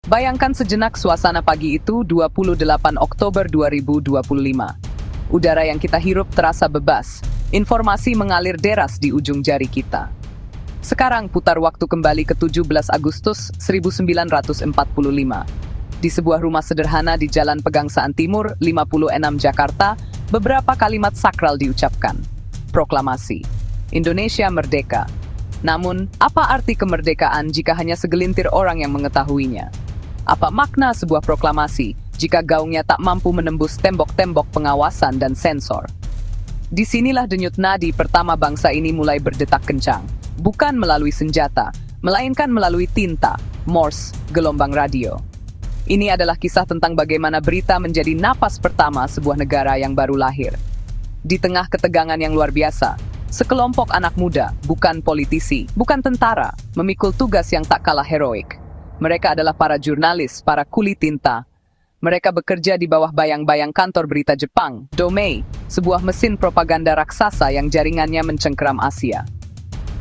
Bayangkan sejenak suasana pagi itu 28 Oktober 2025. Udara yang kita hirup terasa bebas. Informasi mengalir deras di ujung jari kita. Sekarang putar waktu kembali ke 17 Agustus 1945. Di sebuah rumah sederhana di Jalan Pegangsaan Timur, 56 Jakarta, beberapa kalimat sakral diucapkan. Proklamasi. Indonesia merdeka. Namun, apa arti kemerdekaan jika hanya segelintir orang yang mengetahuinya? Apa makna sebuah proklamasi jika gaungnya tak mampu menembus tembok-tembok pengawasan dan sensor? Disinilah denyut nadi pertama bangsa ini mulai berdetak kencang. Bukan melalui senjata, melainkan melalui tinta, Morse, gelombang radio. Ini adalah kisah tentang bagaimana berita menjadi napas pertama sebuah negara yang baru lahir. Di tengah ketegangan yang luar biasa, sekelompok anak muda, bukan politisi, bukan tentara, memikul tugas yang tak kalah heroik. Mereka adalah para jurnalis, para kuli tinta. Mereka bekerja di bawah bayang-bayang kantor berita Jepang, Domei, sebuah mesin propaganda raksasa yang jaringannya mencengkeram Asia.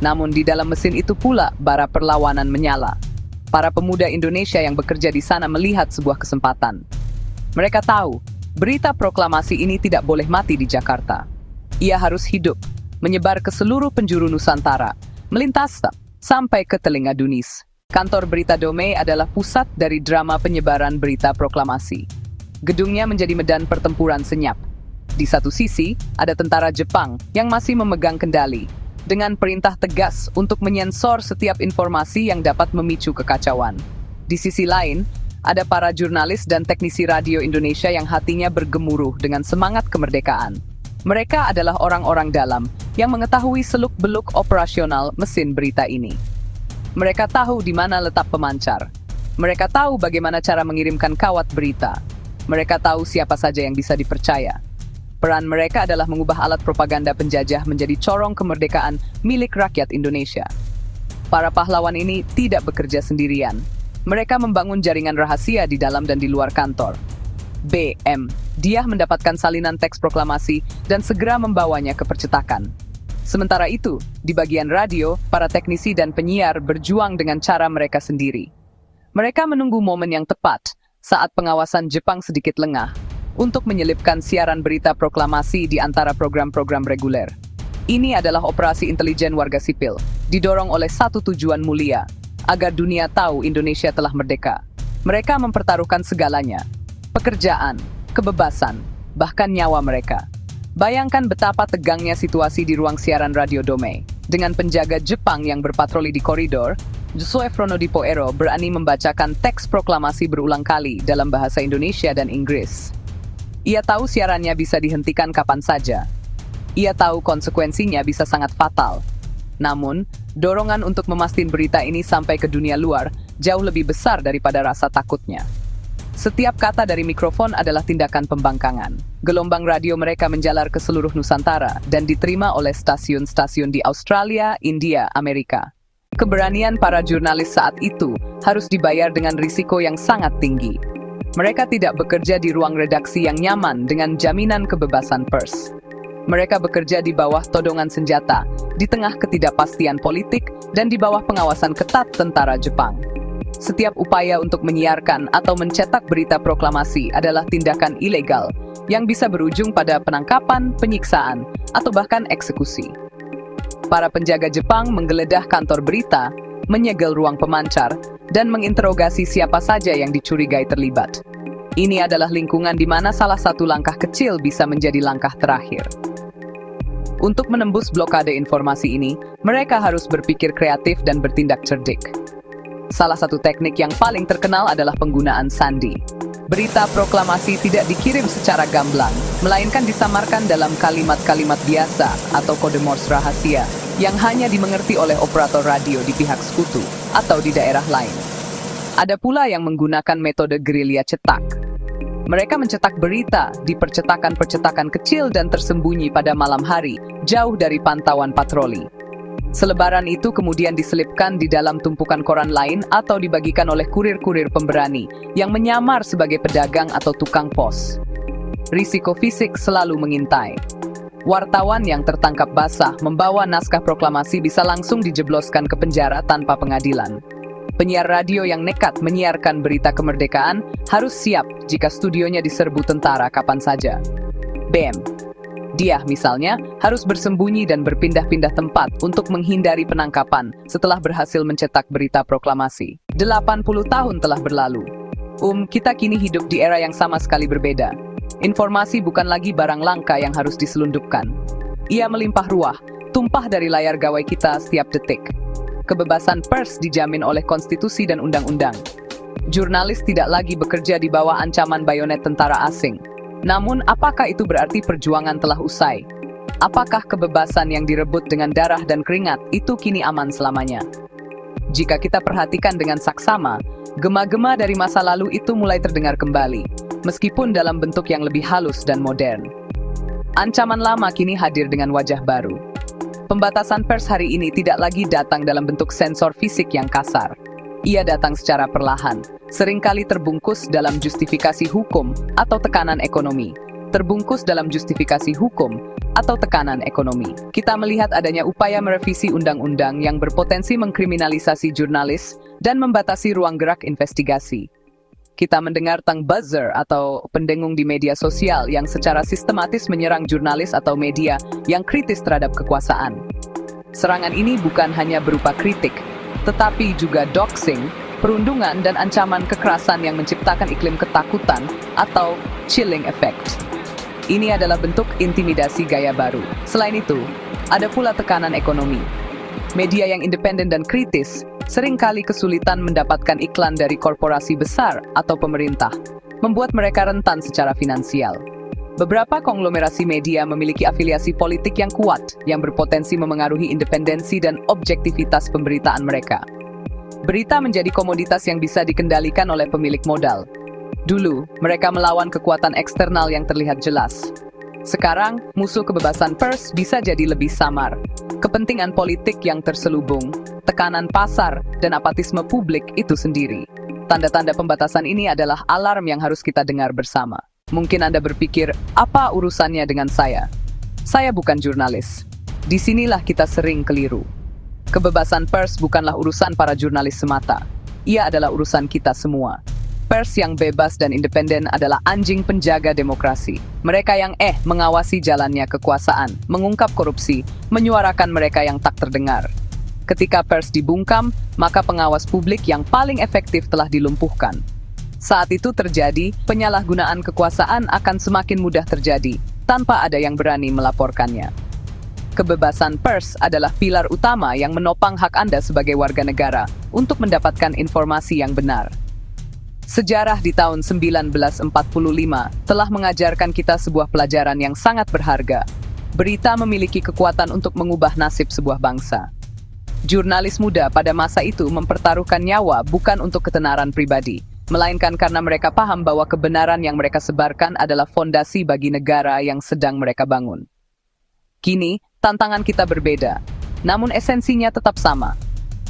Namun di dalam mesin itu pula bara perlawanan menyala. Para pemuda Indonesia yang bekerja di sana melihat sebuah kesempatan. Mereka tahu, berita proklamasi ini tidak boleh mati di Jakarta. Ia harus hidup, menyebar ke seluruh penjuru Nusantara, melintas sampai ke telinga Dunis. Kantor berita Domei adalah pusat dari drama penyebaran berita proklamasi. Gedungnya menjadi medan pertempuran senyap. Di satu sisi, ada tentara Jepang yang masih memegang kendali, dengan perintah tegas untuk menyensor setiap informasi yang dapat memicu kekacauan. Di sisi lain, ada para jurnalis dan teknisi radio Indonesia yang hatinya bergemuruh dengan semangat kemerdekaan. Mereka adalah orang-orang dalam yang mengetahui seluk-beluk operasional mesin berita ini. Mereka tahu di mana letak pemancar. Mereka tahu bagaimana cara mengirimkan kawat berita. Mereka tahu siapa saja yang bisa dipercaya. Peran mereka adalah mengubah alat propaganda penjajah menjadi corong kemerdekaan milik rakyat Indonesia. Para pahlawan ini tidak bekerja sendirian. Mereka membangun jaringan rahasia di dalam dan di luar kantor. BM, dia mendapatkan salinan teks proklamasi dan segera membawanya ke percetakan. Sementara itu, di bagian radio, para teknisi dan penyiar berjuang dengan cara mereka sendiri. Mereka menunggu momen yang tepat saat pengawasan Jepang sedikit lengah untuk menyelipkan siaran berita proklamasi di antara program-program reguler. Ini adalah operasi intelijen warga sipil, didorong oleh satu tujuan mulia, agar dunia tahu Indonesia telah merdeka. Mereka mempertaruhkan segalanya, pekerjaan, kebebasan, bahkan nyawa mereka. Bayangkan betapa tegangnya situasi di ruang siaran radio Domei. Dengan penjaga Jepang yang berpatroli di koridor, Josephrono Di Poero berani membacakan teks proklamasi berulang kali dalam bahasa Indonesia dan Inggris. Ia tahu siarannya bisa dihentikan kapan saja. Ia tahu konsekuensinya bisa sangat fatal. Namun, dorongan untuk memastikan berita ini sampai ke dunia luar jauh lebih besar daripada rasa takutnya. Setiap kata dari mikrofon adalah tindakan pembangkangan. Gelombang radio mereka menjalar ke seluruh Nusantara dan diterima oleh stasiun-stasiun di Australia, India, Amerika. Keberanian para jurnalis saat itu harus dibayar dengan risiko yang sangat tinggi. Mereka tidak bekerja di ruang redaksi yang nyaman dengan jaminan kebebasan pers. Mereka bekerja di bawah todongan senjata, di tengah ketidakpastian politik, dan di bawah pengawasan ketat tentara Jepang. Setiap upaya untuk menyiarkan atau mencetak berita proklamasi adalah tindakan ilegal yang bisa berujung pada penangkapan, penyiksaan, atau bahkan eksekusi. Para penjaga Jepang menggeledah kantor berita, menyegel ruang pemancar, dan menginterogasi siapa saja yang dicurigai terlibat. Ini adalah lingkungan di mana salah satu langkah kecil bisa menjadi langkah terakhir. Untuk menembus blokade informasi ini, mereka harus berpikir kreatif dan bertindak cerdik. Salah satu teknik yang paling terkenal adalah penggunaan sandi. Berita proklamasi tidak dikirim secara gamblang, melainkan disamarkan dalam kalimat-kalimat biasa atau kode Morse rahasia yang hanya dimengerti oleh operator radio di pihak sekutu atau di daerah lain. Ada pula yang menggunakan metode gerilya cetak. Mereka mencetak berita di percetakan-percetakan kecil dan tersembunyi pada malam hari, jauh dari pantauan patroli. Selebaran itu kemudian diselipkan di dalam tumpukan koran lain atau dibagikan oleh kurir-kurir pemberani yang menyamar sebagai pedagang atau tukang pos. Risiko fisik selalu mengintai. Wartawan yang tertangkap basah membawa naskah proklamasi bisa langsung dijebloskan ke penjara tanpa pengadilan. Penyiar radio yang nekat menyiarkan berita kemerdekaan harus siap jika studionya diserbu tentara kapan saja. BM. Dia, misalnya, harus bersembunyi dan berpindah-pindah tempat untuk menghindari penangkapan setelah berhasil mencetak berita proklamasi. 80 tahun telah berlalu. Kita kini hidup di era yang sama sekali berbeda. Informasi bukan lagi barang langka yang harus diselundupkan. Ia melimpah ruah, tumpah dari layar gawai kita setiap detik. Kebebasan pers dijamin oleh konstitusi dan undang-undang. Jurnalis tidak lagi bekerja di bawah ancaman bayonet tentara asing. Namun, apakah itu berarti perjuangan telah usai? Apakah kebebasan yang direbut dengan darah dan keringat itu kini aman selamanya? Jika kita perhatikan dengan saksama, gema-gema dari masa lalu itu mulai terdengar kembali, meskipun dalam bentuk yang lebih halus dan modern. Ancaman lama kini hadir dengan wajah baru. Pembatasan pers hari ini tidak lagi datang dalam bentuk sensor fisik yang kasar. Ia datang secara perlahan, seringkali terbungkus dalam justifikasi hukum atau tekanan ekonomi. Terbungkus dalam justifikasi hukum atau tekanan ekonomi. Kita melihat adanya upaya merevisi undang-undang yang berpotensi mengkriminalisasi jurnalis dan membatasi ruang gerak investigasi. Kita mendengar tentang buzzer atau pendengung di media sosial yang secara sistematis menyerang jurnalis atau media yang kritis terhadap kekuasaan. Serangan ini bukan hanya berupa kritik, tetapi juga doxing, perundungan dan ancaman kekerasan yang menciptakan iklim ketakutan atau chilling effect. Ini adalah bentuk intimidasi gaya baru. Selain itu, ada pula tekanan ekonomi. Media yang independen dan kritis seringkali kesulitan mendapatkan iklan dari korporasi besar atau pemerintah, membuat mereka rentan secara finansial. Beberapa konglomerasi media memiliki afiliasi politik yang kuat, yang berpotensi memengaruhi independensi dan objektivitas pemberitaan mereka. Berita menjadi komoditas yang bisa dikendalikan oleh pemilik modal. Dulu, mereka melawan kekuatan eksternal yang terlihat jelas. Sekarang, musuh kebebasan pers bisa jadi lebih samar. Kepentingan politik yang terselubung, tekanan pasar, dan apatisme publik itu sendiri. Tanda-tanda pembatasan ini adalah alarm yang harus kita dengar bersama. Mungkin Anda berpikir, apa urusannya dengan saya? Saya bukan jurnalis. Disinilah kita sering keliru. Kebebasan pers bukanlah urusan para jurnalis semata. Ia adalah urusan kita semua. Pers yang bebas dan independen adalah anjing penjaga demokrasi. Mereka yang mengawasi jalannya kekuasaan, mengungkap korupsi, menyuarakan mereka yang tak terdengar. Ketika pers dibungkam, maka pengawas publik yang paling efektif telah dilumpuhkan. Saat itu terjadi, penyalahgunaan kekuasaan akan semakin mudah terjadi, tanpa ada yang berani melaporkannya. Kebebasan pers adalah pilar utama yang menopang hak Anda sebagai warga negara untuk mendapatkan informasi yang benar. Sejarah di tahun 1945 telah mengajarkan kita sebuah pelajaran yang sangat berharga. Berita memiliki kekuatan untuk mengubah nasib sebuah bangsa. Jurnalis muda pada masa itu mempertaruhkan nyawa bukan untuk ketenaran pribadi, melainkan karena mereka paham bahwa kebenaran yang mereka sebarkan adalah fondasi bagi negara yang sedang mereka bangun. Kini, tantangan kita berbeda, namun esensinya tetap sama.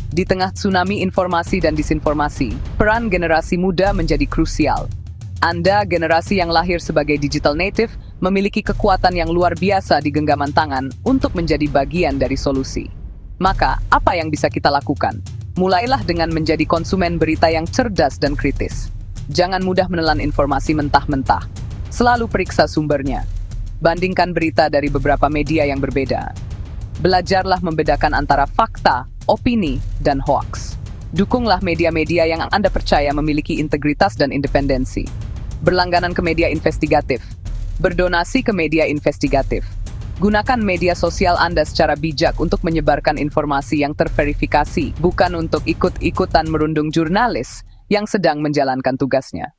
Di tengah tsunami informasi dan disinformasi, peran generasi muda menjadi krusial. Anda, generasi yang lahir sebagai digital native, memiliki kekuatan yang luar biasa di genggaman tangan untuk menjadi bagian dari solusi. Maka, apa yang bisa kita lakukan? Mulailah dengan menjadi konsumen berita yang cerdas dan kritis. Jangan mudah menelan informasi mentah-mentah. Selalu periksa sumbernya. Bandingkan berita dari beberapa media yang berbeda. Belajarlah membedakan antara fakta, opini, dan hoaks. Dukunglah media-media yang Anda percaya memiliki integritas dan independensi. Berlangganan ke media investigatif. Berdonasi ke media investigatif. Gunakan media sosial Anda secara bijak untuk menyebarkan informasi yang terverifikasi, bukan untuk ikut-ikutan merundung jurnalis yang sedang menjalankan tugasnya.